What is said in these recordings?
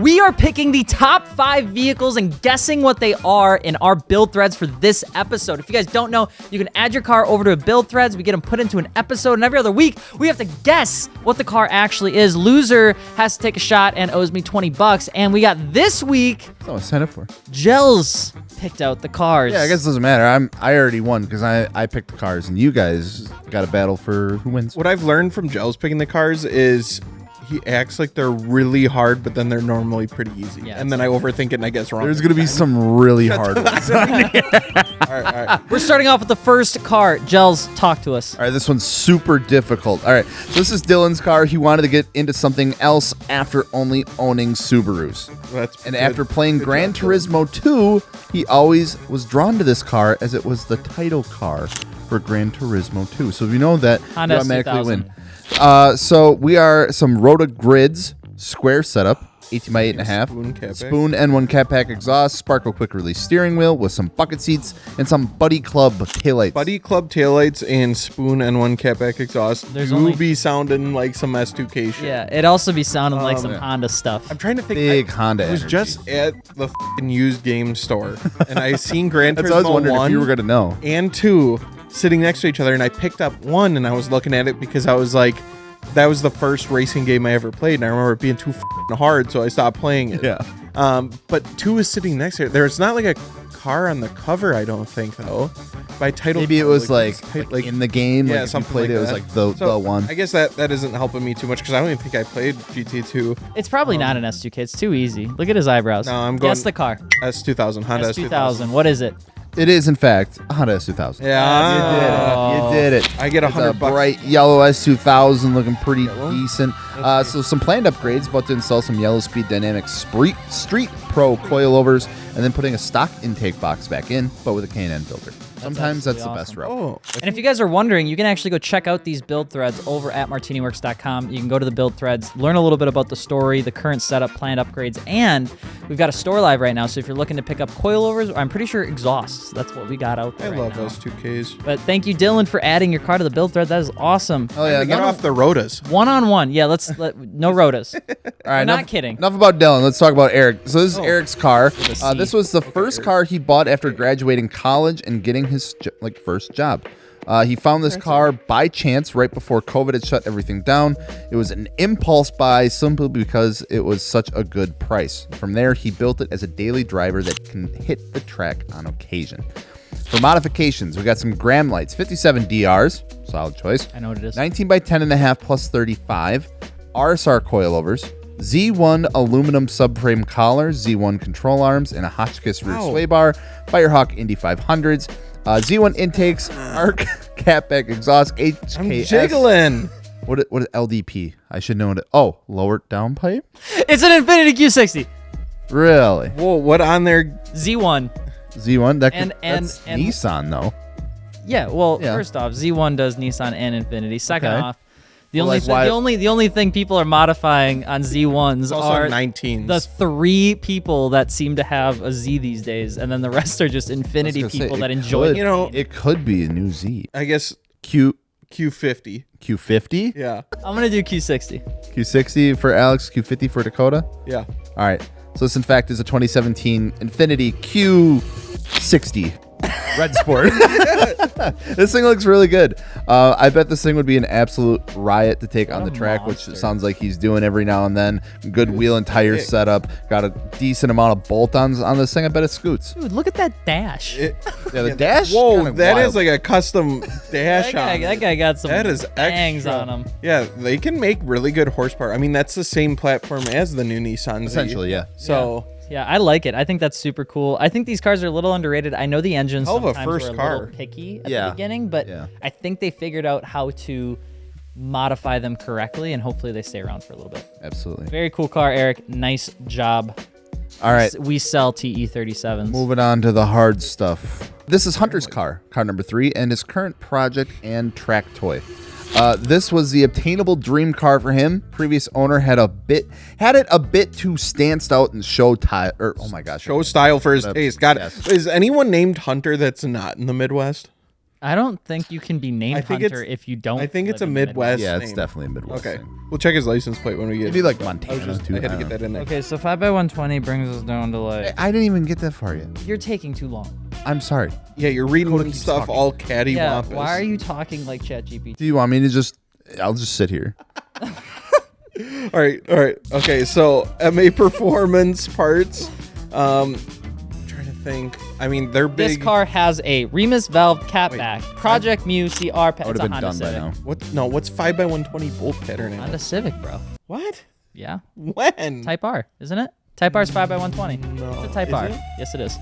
We are picking the top 5 vehicles and guessing what they are in our build threads for this episode. If you guys don't know, you can add your car over to a build threads. We get them put into an episode, and every other week, we have to guess what the car actually is. Loser has to take a shot and owes me $20. And we got this week, Oh, sign up for. Gels picked out the cars. Yeah, I guess it doesn't matter. I already won because I picked the cars, and you guys got a battle for who wins. What I've learned from Gels picking the cars is he acts like they're really hard, but then they're normally pretty easy. Yeah, and then I overthink it and I guess wrong. There's going to be some really hard ones. All right. We're starting off with the first car. Gels, talk to us. All right, this one's super difficult. All right, so this is Dylan's car. He wanted to get into something else after only owning Subarus. After playing Gran Turismo 2, he always was drawn to this car as it was the title car for Gran Turismo 2. So if you know that, Honda you automatically 2000. win. So we are some Rota Grids square setup, 18 by 8.5. Spoon N1 cat pack exhaust, Sparkle quick release steering wheel with some bucket seats and some Buddy Club taillights. Buddy Club taillights and Spoon N1 catback exhaust. There's only only be sounding like some S2K shit. Yeah, it'd also be sounding like some Honda stuff. I'm trying to think. Big Honda I was energy. just at the f***ing used game store and I seen Gran That's what I was Turismo wondering 1 if you were going to know. and 2 sitting next to each other, and I picked up 1 and I was looking at it because I was like, that was the first racing game I ever played, and I remember it being too f***ing hard, so I stopped playing it. Yeah. But 2 is sitting next to it. There's not like a car on the cover, I don't think, though. By title, Maybe it was like like in the game. yeah, like if you something played like it was that. like the So, one. I guess that isn't helping me too much because I don't even think I played GT2. It's probably not an S2K. It's too easy. Look at his eyebrows. No, I'm going- Guess the car. S2000, Honda S2000. S2000. What is it? It is, in fact, a Honda S2000. Yeah, You did it. I get It's a $100. bright yellow S2000 looking pretty decent. So some planned upgrades, about to install some Yellow Speed Dynamic Street Pro coilovers, and then putting a stock intake box back in, but with a K&N filter. Sometimes that's the absolutely best route. Oh, And if you guys are wondering, you can actually go check out these build threads over at MartiniWorks.com. You can go to the build threads, learn a little bit about the story, the current setup, planned upgrades, and we've got a store live right now. So if you're looking to pick up coilovers, or I'm pretty sure exhausts, that's what we got out I there love right now. S2Ks. But thank you, Dylan, for adding your car to the build thread. That is awesome. Oh, yeah. Get off the rotas. One-on-one. Yeah, no rotas. All right, not kidding. Enough about Dylan. Let's talk about Eric. So this is Eric's car. a C. This was the first car he bought after graduating college and getting his first job. He found this car by chance right before COVID had shut everything down. It was an impulse buy simply because it was such a good price. From there, he built it as a daily driver that can hit the track on occasion. For modifications, we got some Graham lights, 57 DRs, solid choice. I know what it is. 19 by 10.5 plus 35, RSR coilovers, Z1 aluminum subframe collar, Z1 control arms, and a Hotchkiss rear sway bar, Firehawk Indy 500s, Z1 intakes, ARC catback exhaust, HKS. I'm jiggling. What is LDP? I should know it. Oh, lowered downpipe? It's an Infiniti Q60. Really? Whoa, what on there? Z1. Z1? That's And Nissan, though. Yeah, well, Yeah. first off, Z1 does Nissan and Infiniti. Second Okay. off, the Well, only like, why- the only thing people are modifying on Z1s Also are 19s. the 3 people that seem to have a Z these days, and then the rest are just Infiniti gonna say, people it that enjoy. could- You know- it could be a new Z. I guess Q50. Q50. Yeah. I'm gonna do Q60. Q60 for Alex, Q50 for Dakota. Yeah. All right. So this, in fact, is a 2017 Infiniti Q60 Red Sport. This thing looks really good. I bet this thing would be an absolute riot to take on the track, which monster. sounds like he's doing every now and then. Good wheel and tire setup. Got a decent amount of bolt-ons on this thing. I bet it scoots. Dude, look at that dash. Yeah, the dash. Whoa, kinda that wild. is like a custom dash on that guy got some That is bangs extra. on him. Yeah, they can make really good horsepower. I mean, that's the same platform as the new Nissan Z. Essentially, yeah. So, Yeah, I like it. I think that's super cool. I think these cars are a little underrated. I know the engines Hell of a sometimes first were a car. little picky at Yeah. the beginning, but Yeah. I think they figured out how to modify them correctly, and hopefully they stay around for a little bit. Absolutely. Very cool car, Eric. Nice job. All right. We sell TE37s. Moving on to the hard stuff. This is Hunter's car number 3, and his current project and track toy. This was the obtainable dream car for him. Previous owner had it a bit too stanced out and show show style for his taste. God, yes. is anyone named Hunter that's not in the Midwest? I don't think you can be named I think Hunter if you don't. I think it's live a in the Midwest. Yeah, it's name. definitely a Midwest Okay, thing. we'll check his license plate when we get. Maybe like I Montana was just, too. I had to don't get know. that in there. Okay, so 5x120 brings us down to like. I didn't even get that far yet. You're taking too long. I'm sorry. Yeah, you're reading Dakota keeps stuff talking. all cattywampus. Yeah. Why are you talking like ChatGPT? Do you want me to just? I'll just sit here. All right. Okay, so MA performance parts. I'm trying to think. I mean, they're big. This car has a Remus valve catback, Project Mu CR. I It's would a have been Honda done by Civic. now. What? No, what's 5x120 bolt pattern? Honda Civic, bro. What? Yeah. When? Type R, isn't it? Type R is 5x120. No. It's a Type Is R. it? Yes, it is.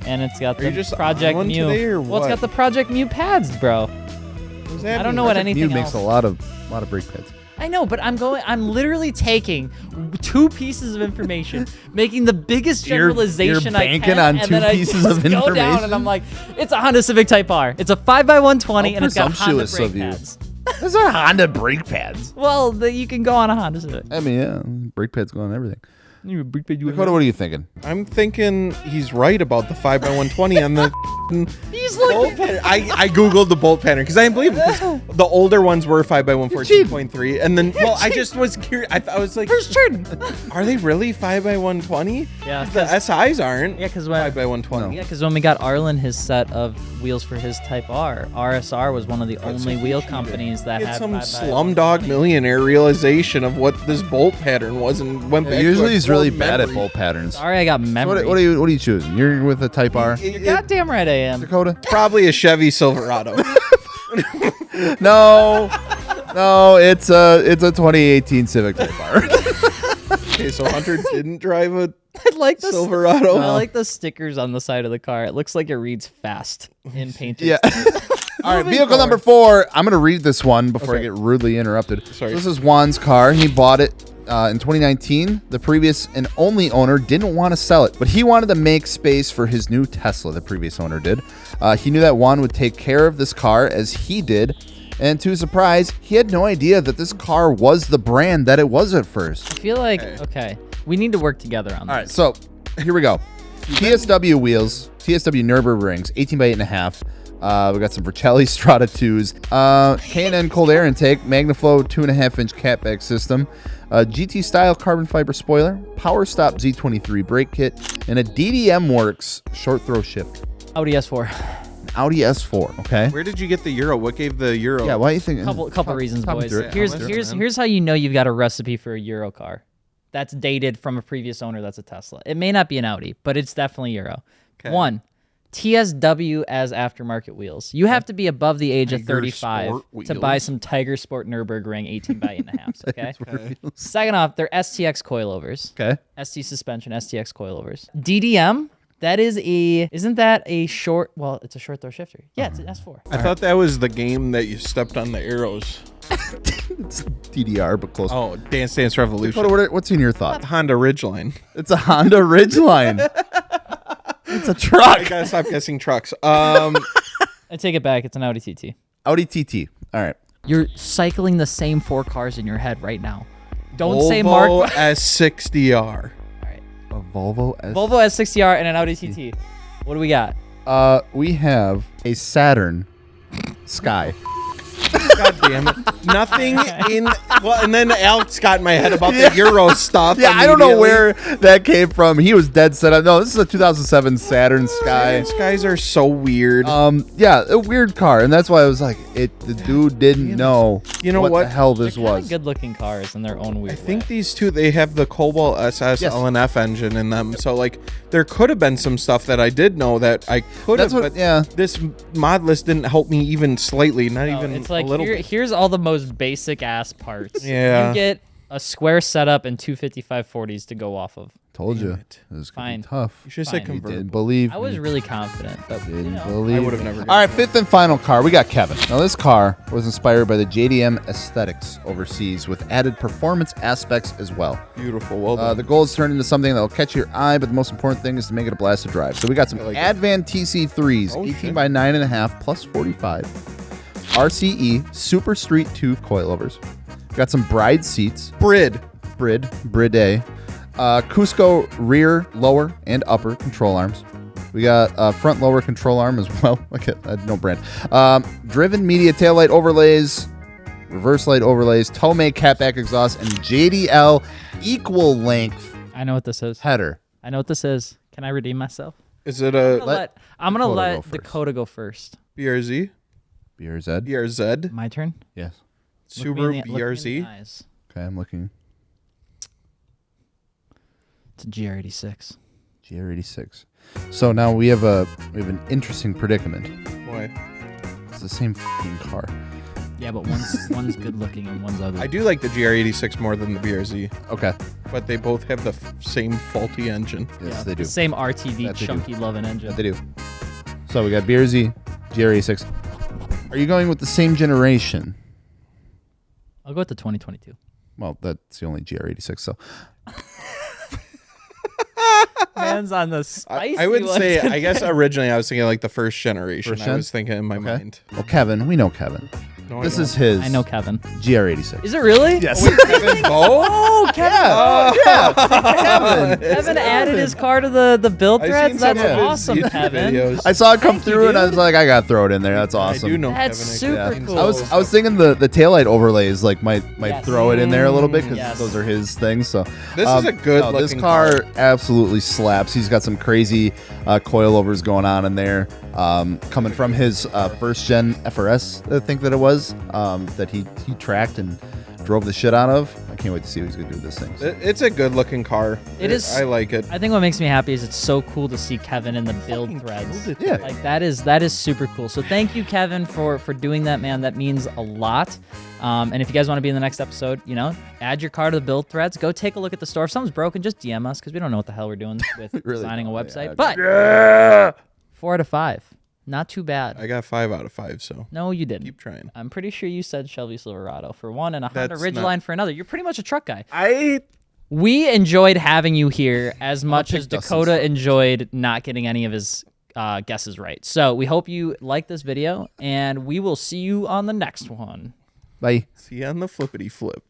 And it's got Are you the just Project on one Mu. today or Well, it's what? got the Project Mu pads, bro. What does that I don't mean? know what Project anything Mu else. makes a lot of brake pads. I know, but I'm literally taking 2 pieces of information, making the biggest You're generalization I banking can, on and 2 then pieces I of just go down information? and I'm like, it's a Honda Civic Type R. It's a 5x120 How and it's got Honda presumptuous brake of you. pads. Those are Honda brake pads. Well, you can go on a Honda Civic. I mean, yeah, brake pads go on everything. Dakota, what are you thinking? I'm thinking he's right about the 5x120 on the He's bolt like, pattern. I googled the bolt pattern because I didn't believe it. 'Cause the older ones were 5x114.3, and then I just was curious. I was like, where's Jordan? are they really 5x120? Yeah, The SIs aren't. Yeah, because when 5x120. Yeah, because when we got Arlen his set of wheels for his Type R, RSR was one of the only wheel companies that Get had some 5x120. slumdog millionaire realization of what this bolt pattern was and went back. Usually to he's core really bad at memory. bolt patterns. Sorry, I got So memory. what are you choosing? You're with a Type R, It- it- Goddamn right I am. Dakota? Probably a Chevy Silverado. No, it's a 2018 Civic Type R. Okay, so Hunter didn't drive a I like the Silverado. I like the stickers on the side of the car. It looks like it reads fast in painted. Yeah. All right, Moving vehicle number forward. 4. I'm gonna read this one before I Okay. get rudely interrupted. Sorry. So this is Juan's car. He bought it in 2019. The previous and only owner didn't want to sell it, but he wanted to make space for his new Tesla. The previous owner did. He knew that Juan would take care of this car as he did. And to his surprise, he had no idea that this car was the brand that it was at first. I feel like okay, we need to work together on this. All right, so here we go. TSW wheels, TSW Nürburgrings, 18 by 8.5. We got some Vercelli Strada 2s, K&N cold air intake, MagnaFlow 2.5-inch catback system, GT style carbon fiber spoiler, Power Stop Z23 brake kit, and a DDM Works short throw shift. Audi S4. Audi S4. Okay. Where did you get the Euro? What gave the Euro? Yeah. Why do you think? Couple reasons, talk me boys. through it. Here's how you know you've got a recipe for a Euro car. That's dated from a previous owner. That's a Tesla. It may not be an Audi, but it's definitely Euro. Okay. 1, TSW as aftermarket wheels. You have to be above the age of Tiger 35 Sport to buy wheels. some Tiger Sport Nürburgring 18 by 8.5s. Okay. Second off, they're STX coilovers. Okay. ST suspension, STX coilovers. DDM. That is isn't that a short, well, it's a short throw shifter. Yeah, it's an S4. I thought that was the game that you stepped on the arrows. It's DDR, but close. Oh, Dance Dance Revolution. Dakota, what's in your thought? Honda Ridgeline. It's a Honda Ridgeline. It's a truck. I gotta stop guessing trucks. I take it back. It's an Audi TT. Audi TT. All right. You're cycling the same 4 cars in your head right now. Don't say Mark. Volvo S60R. A Volvo S. Volvo S60R and an Audi TT. What do we got? We have a Saturn Sky. God damn it. Nothing in. Well, and then Alex got in my head about the Euro stuff. Yeah, I don't know immediately. where that came from. He was dead set up. No, this is a 2007 Saturn Sky. These guys are so weird. Yeah, a weird car, and that's why I was like, the dude didn't know. You know what what? the hell this They're kinda was. good-looking cars in their own weird I think way. these two, they have the Cobalt SS Yes. LNF engine in them. So, like, there could have been some stuff that I did know that I could have, That's what- but yeah. this mod list didn't help me even slightly, not No, even it's like a little bit. here's all the most basic ass parts. Yeah. You get a square setup and 25540s to go off of. Told you. Damn it. This is Fine. gonna be tough. You should Fine. say You You convertible. didn't believe I was me. really confident, but you Didn't know. believe I would have me. never. All right, fifth and final car. We got Kevin. Now, this car was inspired by the JDM aesthetics overseas with added performance aspects as well. Beautiful. Well done. The goal is turned into something that will catch your eye, but the most important thing is to make it a blast to drive. So we got some I like it. Advan TC3s, Oh, 18 shit. by 9.5 plus 45. RCE Super Street 2 coilovers. Got some Bride seats, Brid. Bride, Cusco rear, lower, and upper control arms. We got front lower control arm as well. Okay, no brand. Driven media taillight overlays, reverse light overlays, Tomei catback exhaust, and JDL equal length I know what this is. header. I know what this is. Can I redeem myself? Is it a I'm gonna Dakota let go first. Dakota go first. BRZ? BRZ. BRZ? My turn. Yes. Look me in Subaru the- look me in the BRZ? eyes. Okay, I'm looking. It's a GR86. GR86. So now we have an interesting predicament. Why? It's the same f***ing car. Yeah, but one's good looking and one's ugly. I do like the GR86 more than the BRZ, Okay. but they both have the same faulty engine. Yes, Yeah, they do. the same RTD That they do. chunky loving engine. That they do. So we got BRZ, GR86. Are you going with the same generation? I'll go with the 2022. Well, that's the only GR86. So Man's on the spicy I would one say, I today. guess originally I was thinking like the first generation. First I gen? was thinking in my Okay. mind. Well, Kevin, we know Kevin. No, I This don't. is his I know Kevin. GR86. Is it really? Yes. Wait, Kevin Bow? Oh, Kevin. Kevin. Kevin added his car to the build I've threads. seen some That's of his awesome, YouTube Kevin. videos. I saw it come Thank you, through and I dude. was like, I gotta throw it in there. That's awesome. I do know That's Kevin. super Yeah. cool. I was thinking the taillight overlays like might Yes. throw it in there a little bit because Yes. those are his things. So This is a good no, this looking car absolutely slaps. He's got some crazy coilovers going on in there. Coming from his first gen FRS, I think that it was that he tracked and drove the shit out of. I can't wait to see what he's gonna do with this thing. It's a good looking car. It is- I like it. I think what makes me happy is it's so cool to see Kevin in the build threads. killed it Yeah. Like that is super cool. So thank you, Kevin, for doing that, man. That means a lot. And if you guys want to be in the next episode, add your car to the build threads. Go take a look at the store. If something's broken, just DM us because we don't know what the hell we're doing with Really designing a don't, website. yeah. But 4 out of 5, not too bad. I got 5 out of 5, so No, you didn't. keep trying. I'm pretty sure you said Shelby Silverado for one and a Honda That's Ridgeline not- for another. You're pretty much a truck guy. I We enjoyed having you here as much pick as Dustin's Dakota truck. enjoyed not getting any of his guesses right. So we hope you like this video, and we will see you on the next one. Bye. see you on the flippity flip.